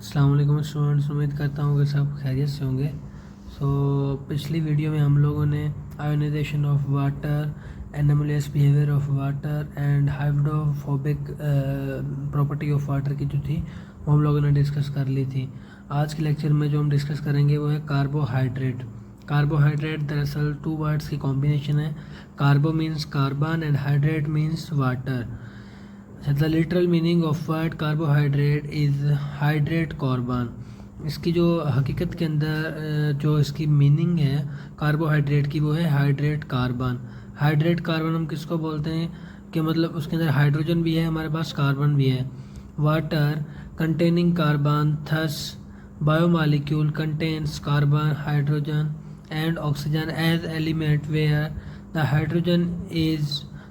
अस्सलाम वालेकुम स्टूडेंट्स, उम्मीद करता हूँ कि सब खैरियत से होंगे। पिछली वीडियो में हम लोगों ने ionisation of water, anomalous behaviour of water and hydrophobic property of water की जो थी वो हम लोगों ने डिस्कस कर ली थी। आज के लेक्चर में जो हम डिस्कस करेंगे वो है कार्बोहाइड्रेट। कार्बोहाइड्रेट दरअसल टू वर्ड्स की कॉम्बिनेशन है। Carbo means carbon and hydrate means water. The literal meaning of word carbohydrate is hydrate carbon. इसकी जो हकीकत के अंदर जो इसकी मीनिंग है कार्बोहाइड्रेट की वो है हाइड्रेट कार्बन। हाइड्रेट कार्बन हम किसको बोलते हैं कि मतलब उसके अंदर हाइड्रोजन भी है, हमारे पास कार्बन भी है। Water containing carbon, thus biomolecule contains carbon, hydrogen and oxygen as element where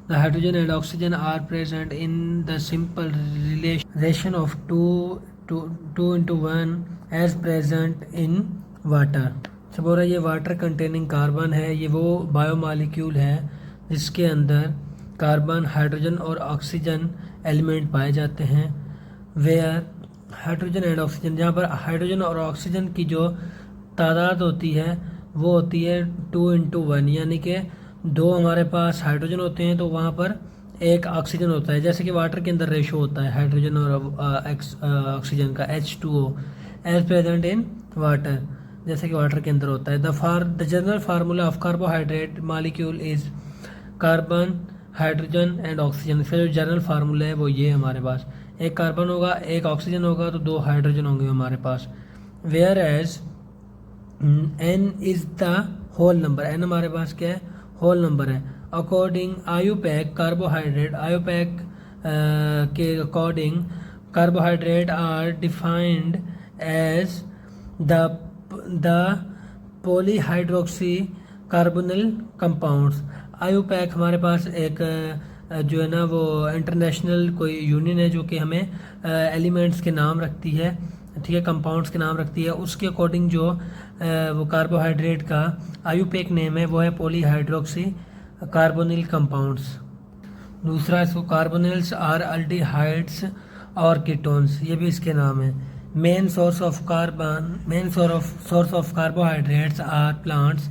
the hydrogen and oxygen are present in the simple relation of 2:1 as present in water। सब हो रहा है ये वाटर कंटेनिंग कार्बन है, ये वो biomolecule है जिसके अंदर कार्बन, हाइड्रोजन और ऑक्सीजन एलिमेंट पाए जाते हैं। वेयर हाइड्रोजन एंड ऑक्सीजन, जहाँ पर हाइड्रोजन और ऑक्सीजन की जो तादाद होती है वो होती है 2:1, यानी कि दो हमारे पास हाइड्रोजन होते हैं तो वहाँ पर एक ऑक्सीजन होता है। जैसे कि वाटर के अंदर रेशो होता है हाइड्रोजन और ऑक्सीजन का H2O as present in water, जैसे कि वाटर के अंदर होता है। The general formula of carbohydrate molecule is carbon, hydrogen and oxygen. इसका जो जनरल फार्मूला है वो ये हमारे पास, एक कार्बन होगा, एक ऑक्सीजन होगा तो दो हाइड्रोजन होंगे हमारे पास। Whereas N is the whole number, N हमारे पास क्या है, होल नंबर है। अकॉर्डिंग आयुपैक कार्बोहाइड्रेट, आयुपैक के according carbohydrate are defined as the polyhydroxy carbonyl compounds. IUPAC हमारे पास एक जो है ना वो इंटरनेशनल कोई यूनियन है जो कि हमें एलिमेंट्स के नाम रखती है, ठीक है, कंपाउंड्स के नाम रखती है। उसके अकॉर्डिंग जो वो कार्बोहाइड्रेट का आयुपैक नेम है वो है पॉलीहाइड्रोक्सी कार्बोनिल कंपाउंड्स। दूसरा इसको कार्बोनिल्स आर अल्डिहाइड्स और कीटोन्स, ये भी इसके नाम है। Main source of carbohydrates are plants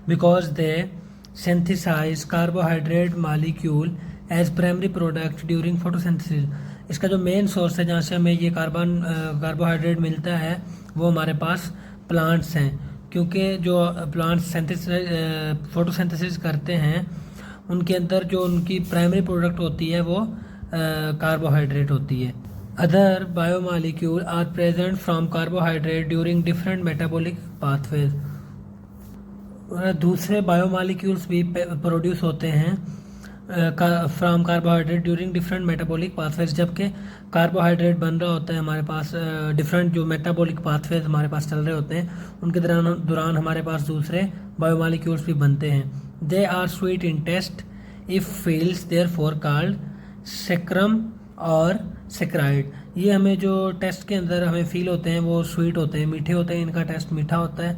because they synthesise carbohydrate molecule as primary product during photosynthesis. इसका जो मेन सोर्स है जहाँ से हमें ये कार्बोहाइड्रेट मिलता है वो हमारे पास प्लांट्स हैं, क्योंकि जो प्लांट्स फोटोसिंथेसिस करते हैं उनके अंदर जो उनकी प्राइमरी प्रोडक्ट होती है वो कार्बोहाइड्रेट होती है। Other biomolecule are present from carbohydrate during different metabolic pathways. दूसरे बायोमॉलिक्यूल्स भी प्रोड्यूस होते हैं from carbohydrate during different metabolic pathways. जबकि कार्बोहाइड्रेट बन रहा होता है हमारे पास डिफरेंट जो मेटाबॉलिक पाथवेज हमारे पास चल रहे होते हैं उनके दौरान हमारे पास दूसरे बायोमॉलिक्यूल्स भी बनते हैं। They are sweet in taste if feels therefore called saccharum और सेक्राइड। ये हमें जो टेस्ट के अंदर हमें फील होते हैं वो स्वीट होते हैं, मीठे होते हैं, इनका टेस्ट मीठा होता है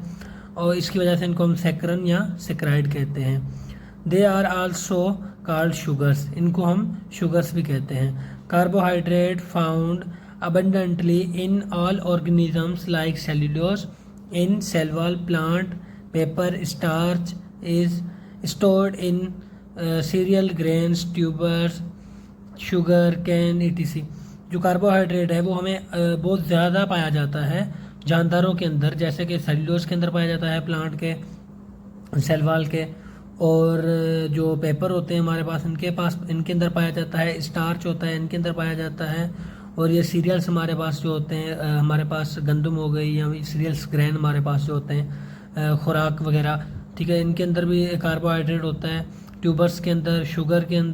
और इसकी वजह से इनको हम सेक्रन या सेक्राइड कहते हैं। They are also called sugars, इनको हम शुगर्स भी कहते हैं। Carbohydrate found abundantly in all organisms like cellulose in cell wall plant, paper starch is stored in cereal grains, tubers, sugar cane etc। जो कार्बोहाइड्रेट है वो हमें बहुत ज़्यादा पाया जाता है जानदारों के अंदर, जैसे कि सेल्यूलोज के अंदर पाया जाता है, प्लांट के सेल वॉल के, और जो पेपर होते हैं हमारे पास इनके अंदर पाया जाता है, स्टार्च होता है इनके अंदर पाया जाता है, और ये सीरियल्स हमारे पास जो होते हैं हमारे पास गंदम हो गई या सीरियल्स ग्रेन हमारे पास जो होते हैं खुराक वगैरह, ठीक है, इनके अंदर भी कार्बोहाइड्रेट होता है। ट्यूबर्स के अंदर, शुगर कैन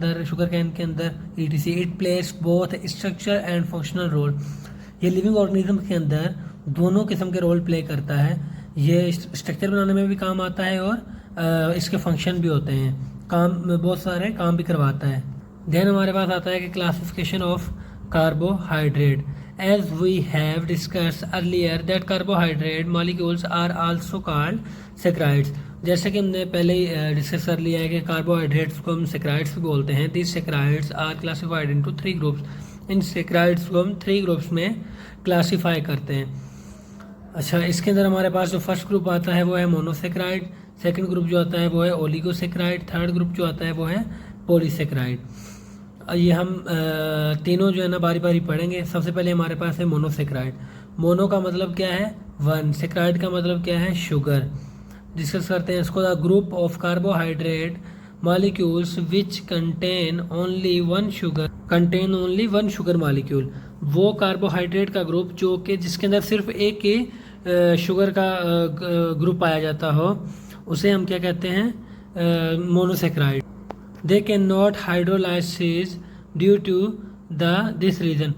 के अंदर etc। It plays both structure and functional role. ये लिविंग ऑर्गेनिज्म के अंदर दोनों किस्म के रोल प्ले करता है। ये स्ट्रक्चर बनाने में भी काम आता है और इसके फंक्शन भी होते हैं, बहुत सारे काम भी करवाता है। देन हमारे पास आता है कि classification of carbohydrate. As we have discuss earlier that carbohydrate molecules are also called saccharides. जैसे कि हमने पहले ही डिस्कस कर लिया है कि कार्बोहाइड्रेट्स को हम सेक्राइड्स भी बोलते हैं। This saccharides are classified into 3 groups. इन सेक्राइड्स को हम 3 ग्रुप्स में क्लासीफाई करते हैं। अच्छा, इसके अंदर हमारे पास जो फर्स्ट ग्रुप आता है वो है मोनोसेक्राइड, सेकंड ग्रुप जो आता है वो है ओलिगोसेक्राइड, थर्ड ग्रुप जो आता है वो है पॉलीसेक्राइड। ये हम तीनों जो है ना बारी बारी पढ़ेंगे। सबसे पहले हमारे पास है मोनोसेक्राइड। मोनो का मतलब क्या है? वन। सेक्राइड का मतलब क्या है? शुगर। डिस्कस करते हैं इसको। The group of carbohydrate molecules which contain only one sugar molecule. वो कार्बोहाइड्रेट का ग्रुप जो कि जिसके अंदर सिर्फ एक ही शुगर का ग्रुप पाया जाता हो, उसे हम क्या कहते हैं? Monosaccharide. They can not hydrolysis due to this reason.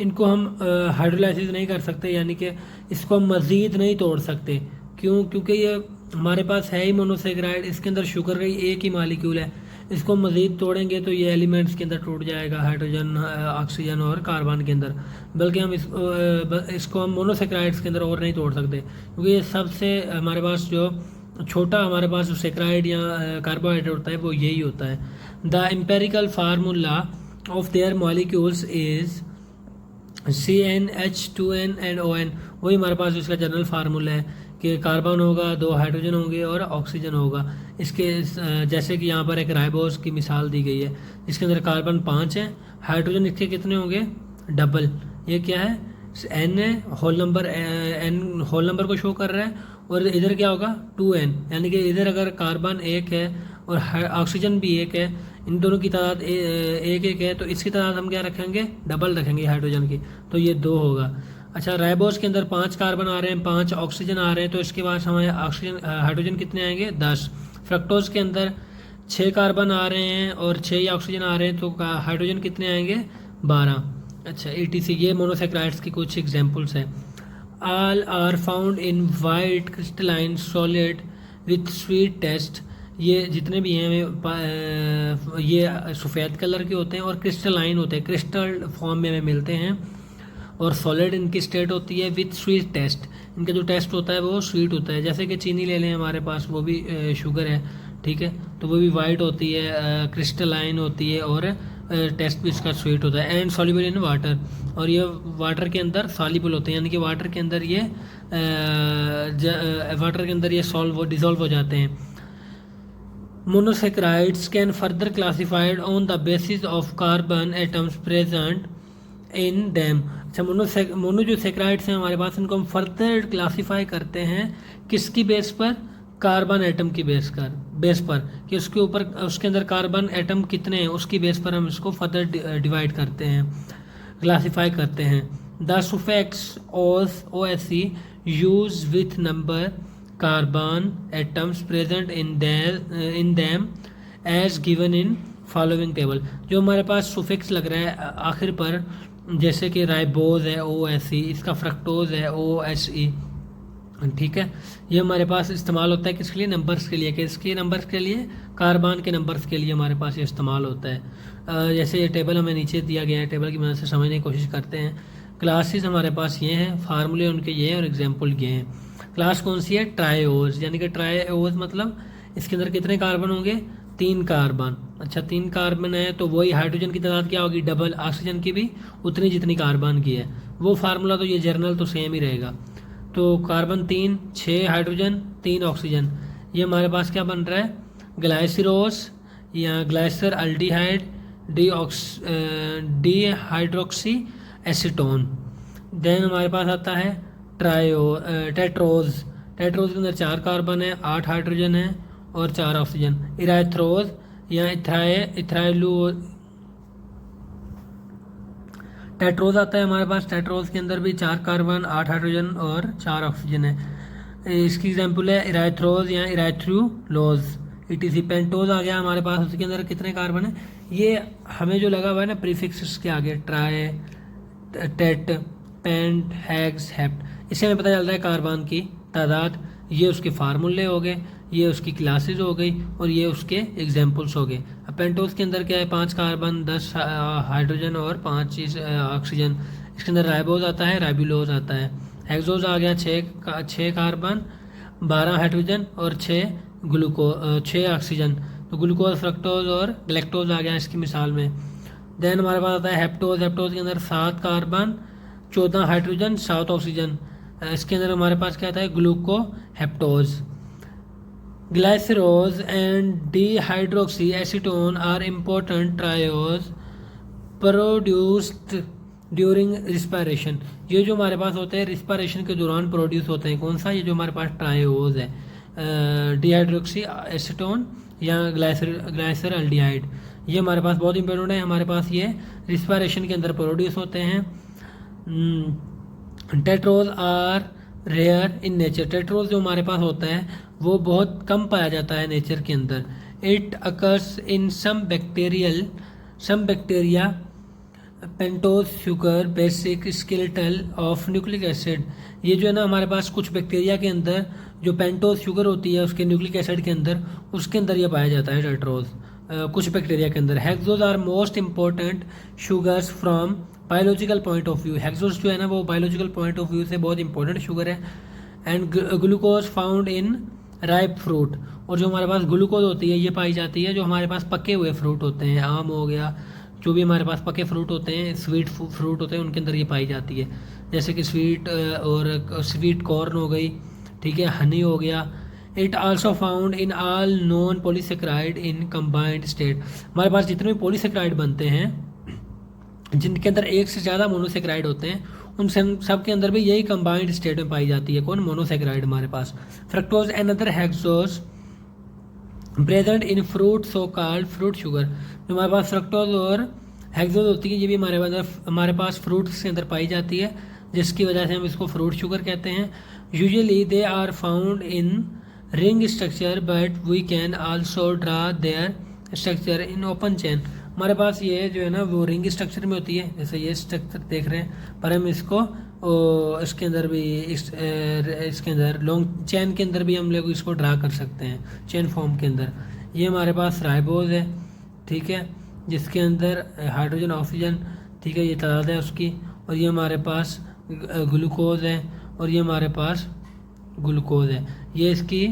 इनको हम हाइड्रोलाइसिस नहीं कर सकते, यानी कि इसको हम मज़ीद नहीं तोड़ सकते। क्यों? क्योंकि ये हमारे पास है ही मोनोसेक्राइड, इसके अंदर शुगर का एक ही मालिक्यूल है। इसको मज़ीद तोड़ेंगे तो ये एलिमेंट्स के अंदर टूट जाएगा, हाइड्रोजन, ऑक्सीजन और कार्बन के अंदर। बल्कि हम इसको हम मोनोसेक्राइड्स के अंदर और नहीं तोड़ सकते, क्योंकि ये सबसे हमारे पास जो छोटा हमारे पास जो सेक्राइड या कार्बोहाइड्रेट होता है वो यही होता है। The empirical formula of their molecules is CnH2n and ON। वही हमारे पास इसका जनरल फार्मूला है कि कार्बन होगा, 2 हाइड्रोजन होंगे और ऑक्सीजन होगा। इसके जैसे कि यहाँ पर एक राइबोस की मिसाल दी गई है, इसके अंदर कार्बन 5 है, हाइड्रोजन इसके कितने होंगे? डबल। ये क्या है? N है, होल नंबर को शो कर रहा है, और इधर क्या होगा? 2n। यानी कि इधर अगर कार्बन 1 है और ऑक्सीजन भी 1 है, इन दोनों की तादाद 1 है, तो इसकी तादाद हम क्या रखेंगे? डबल रखेंगे हाइड्रोजन की, तो ये 2 होगा। अच्छा, राइबोस के अंदर 5 कार्बन आ रहे हैं, 5 ऑक्सीजन आ रहे हैं, तो इसके बाद हमारे हाइड्रोजन कितने आएंगे? 10। फ्रक्टोज के अंदर 6 कार्बन आ रहे हैं और 6 ऑक्सीजन आ रहे हैं, तो हाइड्रोजन कितने आएंगे? 12। अच्छा, ETC। ये मोनोसेक्राइड्स की कुछ एग्जांपल्स हैं। All are found in white crystalline solid with sweet taste. ये जितने भी हैं ये सफ़ेद कलर के होते हैं और क्रिस्टलाइन होते हैं, क्रिस्टल फॉर्म में हमें मिलते हैं, और सॉलिड इनकी स्टेट होती है विथ स्वीट टेस्ट। इनका जो टेस्ट होता है वो स्वीट होता है। जैसे कि चीनी ले लें हमारे पास, वो भी शुगर है, ठीक है, तो वो भी वाइट होती है, क्रिस्टलाइन होती है, और टेस्ट भी इसका स्वीट होता है। एंड सॉल्युबल इन वाटर, और ये वाटर के अंदर सॉल्युबल होते हैं, यानी कि वाटर के अंदर ये डिसॉल्व हो जाते हैं। Monosaccharides can further classified on the basis of carbon atoms present in dam. अच्छा, मोनो जो सेक्राइड्स हैं हमारे पास, इनको हम फर्दर क्लासीफाई करते हैं किसकी बेस पर? कार्बन एटम की बेस पर, कि उसके ऊपर उसके अंदर कार्बन एटम कितने हैं, उसकी बेस पर हम इसको फर्दर डिवाइड करते हैं, क्लासीफाई करते हैं। The suffix OSC use with number carbon atoms present in them as given in following table. जो हमारे पास सुफिक्स लग रहा है आखिर पर, जैसे कि राइबोज है OSC, इसका फ्रक्टोज है OSE, ठीक है। ये हमारे पास इस्तेमाल होता है किसके लिए? नंबर्स के लिए। किसके नंबर्स के लिए? कार्बन के नंबर्स के लिए हमारे पास ये इस्तेमाल होता है। जैसे ये टेबल हमें नीचे दिया गया है, टेबल की मदद से समझने की कोशिश करते हैं। क्लासेस हमारे पास ये हैं, फार्मूले उनके ये हैं और एग्जाम्पल ये हैं। क्लास कौन सी है? ट्राइओज, यानी कि ट्राइओज मतलब इसके अंदर कितने कार्बन होंगे? 3 कार्बन। अच्छा, 3 कार्बन है तो वही हाइड्रोजन की तादाद क्या होगी? डबल। ऑक्सीजन की भी उतनी जितनी कार्बन की है। वो फार्मूला तो ये जर्नल तो सेम ही रहेगा। तो कार्बन 3, 6 हाइड्रोजन, 3 ऑक्सीजन। ये हमारे पास क्या बन रहा है? ग्लाइसिरोस या glyceraldehyde dihydroxyacetone. Then हमारे पास आता है टेट्रोज। टेट्रोज के अंदर 4 कार्बन है, 8 हाइड्रोजन है और 4 ऑक्सीजन। इराथ्रोज या टेट्रोज आता है हमारे पास। टेट्रोज के अंदर भी 4 कार्बन, 8 हाइड्रोजन और 4 ऑक्सीजन है। इसकी एग्जांपल है इराथ्रोज या इराथ्रूलोज। ETC। पेंटोज आ गया हमारे पास, उसके अंदर कितने कार्बन है? ये हमें जो लगा हुआ है ना प्रीफिक्स के आगे, tri, tet, pent, hex, hept, इससे हमें पता चलता है कार्बन की तादाद। ये उसके फार्मूले हो गए, ये उसकी क्लासेस हो गई और ये उसके एग्जांपल्स हो गए। अब पेंटोज के अंदर क्या है? 5 कार्बन, 10 हाइड्रोजन और 5 ऑक्सीजन। इसके अंदर राइबोज आता है, राइबुलोज आता है। हेक्सोज आ गया 6 कार्बन, 12 हाइड्रोजन और 6 ऑक्सीजन। तो ग्लूकोज, फ्रक्टोज और गैलेक्टोज आ गया इसकी मिसाल में। देन हमारे पास आता है हेप्टोज। हेप्टोज के अंदर 7 कार्बन, 14 हाइड्रोजन, 7 ऑक्सीजन। इसके अंदर हमारे पास क्या आता है, glucoheptose. Glycerose and dihydroxy acetone are important triose produced during respiration. ये जो हमारे पास होते हैं रिस्पायरेशन के दौरान प्रोड्यूस होते हैं। कौन सा, ये जो हमारे पास ट्रायोज है, डिहाइड्रोक्सी एसीटोन या ग्लाइसर एल्डिहाइड, ये हमारे पास बहुत इंपॉर्टेंट है। हमारे पास ये रिस्पायरेशन के अंदर प्रोड्यूस होते हैं। Tetrose are rare in nature. Tetrose जो हमारे पास होता है वो बहुत कम पाया जाता है नेचर के अंदर। It occurs in some bacteria pentose sugar basic skeletal of nucleic acid. ये जो है ना हमारे पास कुछ बैक्टीरिया के अंदर जो पेंटोज शुगर होती है उसके न्यूक्लिक एसिड के अंदर, उसके अंदर ये पाया जाता है टेट्रोज कुछ बैक्टीरिया के अंदर। Hexose are most important sugars from biological point of view. Hexose जो है ना वो बायोलॉजिकल पॉइंट ऑफ व्यू से बहुत इंपॉर्टेंट शुगर है। And glucose found in ripe fruit. और जो हमारे पास ग्लूकोज होती है ये पाई जाती है जो हमारे पास पके हुए फ्रूट होते हैं, आम हो गया, जो भी हमारे पास पके फ्रूट होते हैं, स्वीट फ्रूट होते हैं, उनके अंदर ये पाई जाती है। जैसे कि स्वीट कॉर्न हो गई, ठीक है, हनी हो गया। It also found in all non polysaccharide in combined state. हमारे पास जितने भी पॉलीसेक्राइड बनते हैं जिनके अंदर एक से ज़्यादा मोनोसेक्राइड होते हैं, उन सब के अंदर भी यही कंबाइंड स्टेट में पाई जाती है। कौन, मोनोसेक्राइड हमारे पास। Fructose and other hexose present in fruit so called fruit sugar. जो हमारे पास फ्रक्टोज और हेक्सोज होती है ये भी हमारे पास फ्रूट्स के अंदर पाई जाती है, जिसकी वजह से हम इसको फ्रूट शुगर कहते हैं। Usually they are found in ring structure but we can also draw their structure in open chain. हमारे पास ये जो है ना वो रिंग स्ट्रक्चर में होती है, जैसे ये स्ट्रक्चर देख रहे हैं, पर हम इसको इसके अंदर भी इसके अंदर लॉन्ग चेन के अंदर भी हम लोग इसको ड्रा कर सकते हैं चेन फॉर्म के अंदर। ये हमारे पास राइबोज है, ठीक है, जिसके अंदर हाइड्रोजन ऑक्सीजन, ठीक है, ये तादाद है उसकी। और ये हमारे पास ग्लूकोज है और ये हमारे पास ग्लूकोज है। ये इसकी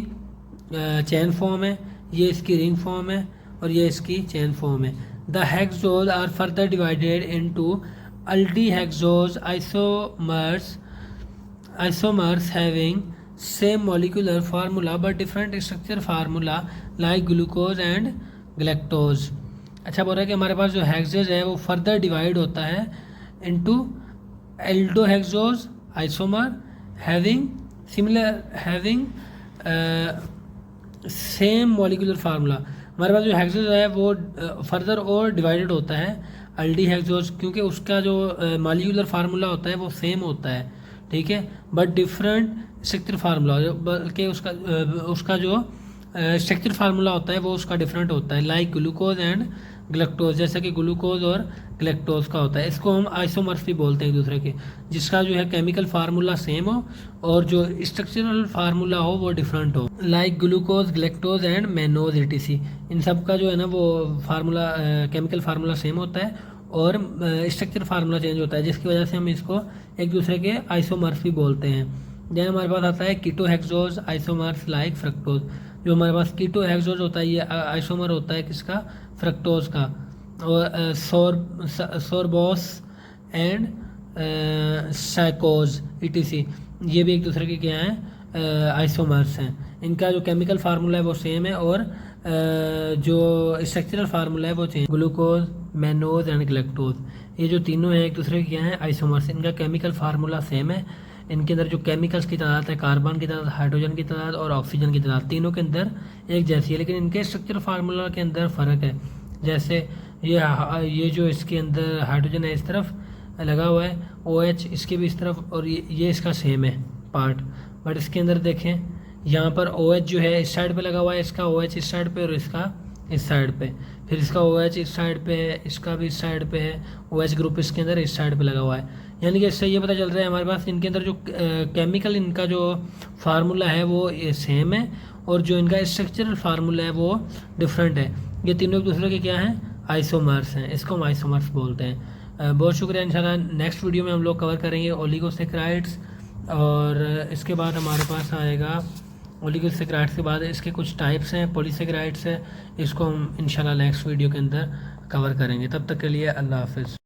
चेन फॉर्म है, ये इसकी रिंग फॉर्म है और ये इसकी चेन फॉर्म है। The hexose are further divided into aldehydes isomers having same molecular formula but different structure formula like glucose and galactose। अच्छा बोल रहा है कि हमारे पास जो हेक्सेज है वो फर्दर डिवाइड होता है into aldohexose isomer having same molecular formula. हमारे पास जो हेक्सेज है वो फर्दर और डिवाइडेड होता है एल्डीहेक्सोज, क्योंकि उसका जो मॉलिक्यूलर फार्मूला होता है वो सेम होता है, ठीक है, बट डिफरेंट स्ट्रक्चर फार्मूला, बल्कि उसका जो स्ट्रक्चर फार्मूला होता है वो उसका डिफरेंट होता है। लाइक ग्लूकोज एंड ग्लैक्टोज, जैसा कि ग्लूकोज और ग्लैक्टोज का होता है। इसको हम आइसोमर्स भी बोलते हैं एक दूसरे के, जिसका जो है केमिकल फार्मूला सेम हो और जो स्ट्रक्चरल फार्मूला हो वो डिफरेंट हो। Like glucose, galactose and mannose etc, इन सब का जो है ना वो फार्मूला केमिकल फार्मूला सेम होता है और स्ट्रक्चर फार्मूला चेंज होता है, जिसकी वजह से हम इसको एक दूसरे के आइसोमर्स भी बोलते हैं। जैसे हमारे पास आता है कीटोहेक्सोज आइसोमर्स लाइक फ्रक्टोज। जो हमारे पास कीटोहेक्सोज होता है ये आइसोमर होता है किसका, फ्रक्टोज का। और सोरबोस एंड साइकोज etc, ये भी एक दूसरे के क्या हैं, आइसोमर्स हैं। इनका जो केमिकल फार्मूला है वो सेम है और जो स्ट्रक्चरल फार्मूला है वो change. Glucose, mannose and galactose, ये जो तीनों हैं एक दूसरे के क्या हैं, आइसोमर्स। इनका केमिकल फार्मूला सेम है। इनके अंदर जो केमिकल्स की तादाद है, कार्बन की तादाद, हाइड्रोजन की तादाद और ऑक्सीजन की तादाद, तीनों के अंदर एक जैसी है, लेकिन इनके स्ट्रक्चर फार्मूला के अंदर फ़र्क है। जैसे ये जो इसके अंदर हाइड्रोजन है इस तरफ लगा हुआ है, OH इसके भी इस तरफ, और ये इसका सेम है पार्ट, बट इसके अंदर देखें यहाँ पर OH जो है इस साइड पे लगा हुआ है, इसका OH इस साइड पे और इसका इस साइड पे, फिर इसका OH इस साइड पे है, इसका भी इस साइड पे है, OH ग्रुप इसके अंदर इस साइड पे लगा हुआ है। यानी कि इससे ये पता चल रहा है हमारे पास इनके अंदर जो केमिकल इनका जो फार्मूला है वो सेम है और जो इनका स्ट्रक्चरल फार्मूला है वो डिफरेंट है। ये तीनों एक दूसरे के क्या हैं, आइसोमर्स हैं, इसको हम आइसोमर्स बोलते हैं। बहुत शुक्रिया। इंशाल्लाह नेक्स्ट वीडियो में हम लोग कवर करेंगे ओलिगोसेक्राइड्स, और इसके बाद हमारे पास आएगा ओलिगोसेक्राइड्स के बाद इसके कुछ टाइप्स हैं, पॉलीसेक्राइड्स है, इसको हम इंशाल्लाह नेक्स्ट वीडियो के अंदर कवर करेंगे। तब तक के लिए अल्लाह हाफ़िज़।